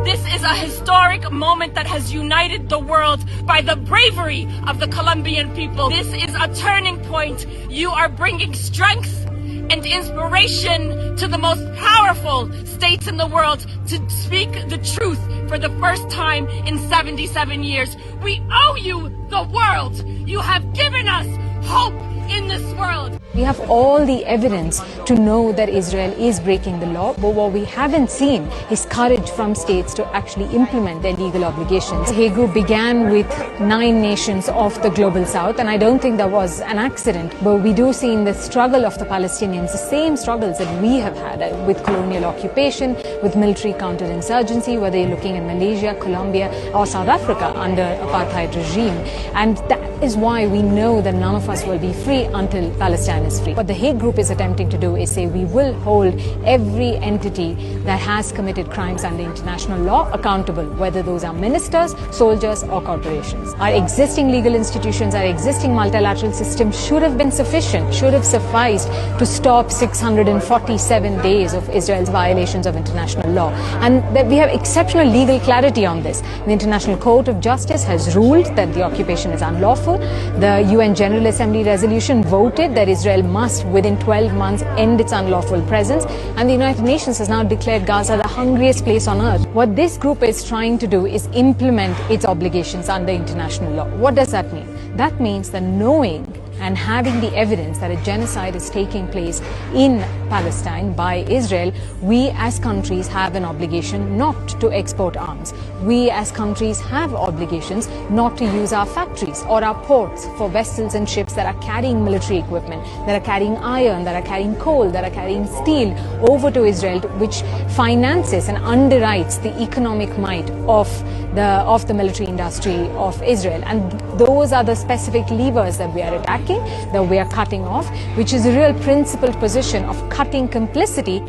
This is a historic moment that has united the world by the bravery of the Colombian people. This is a turning point. You are bringing strength and inspiration to the most powerful states in the world to speak the truth for the first time in 77 years. We owe you the world. You have given us hope in this world. We have all the evidence to know that Israel is breaking the law, but what we haven't seen is courage from states to actually implement their legal obligations. The Hague Group began with 9 nations of the global south, and I don't think that was an accident, but we do see in the struggle of the Palestinians the same struggles that we have had with colonial occupation, with military counterinsurgency, whether you're looking at Malaysia, Colombia, or South Africa under apartheid regime. And that is why we know that none of us will be free until Palestine is free. What the Hague Group is attempting to do is say we will hold every entity that has committed crimes under international law accountable, whether those are ministers, soldiers, or corporations. Our existing legal institutions, our existing multilateral system should have been sufficient, should have sufficed to stop 647 days of Israel's violations of international law. And that we have exceptional legal clarity on this. The International Court of Justice has ruled that the occupation is unlawful. The UN General Assembly resolution voted that Israel must, within 12 months, end its unlawful presence. And the United Nations has now declared Gaza the hungriest place on earth. What this group is trying to do is implement its obligations under international law. What does that mean? That means that knowing and having the evidence that a genocide is taking place in Palestine by Israel, we as countries have an obligation not to export arms. We as countries have obligations not to use our factories or our ports for vessels and ships that are carrying military equipment, that are carrying iron, that are carrying coal, that are carrying steel over to Israel, which finances and underwrites the economic might of the military industry of Israel. And those are the specific levers that we are attacking, that we are cutting off, which is a real principled position of cutting complicity.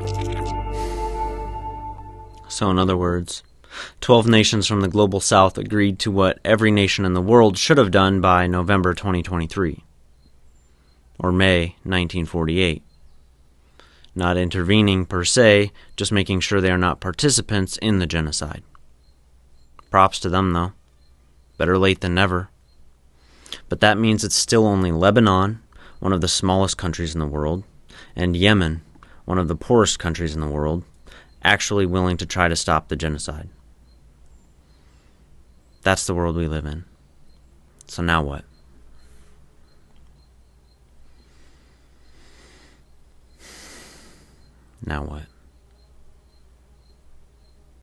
So in other words, 12 nations from the global south agreed to what every nation in the world should have done by November 2023, or May 1948. Not intervening per se, just making sure they are not participants in the genocide. Props to them, though. Better late than never. But that means it's still only Lebanon, one of the smallest countries in the world, and Yemen, one of the poorest countries in the world, actually willing to try to stop the genocide. That's the world we live in. So now what? Now what?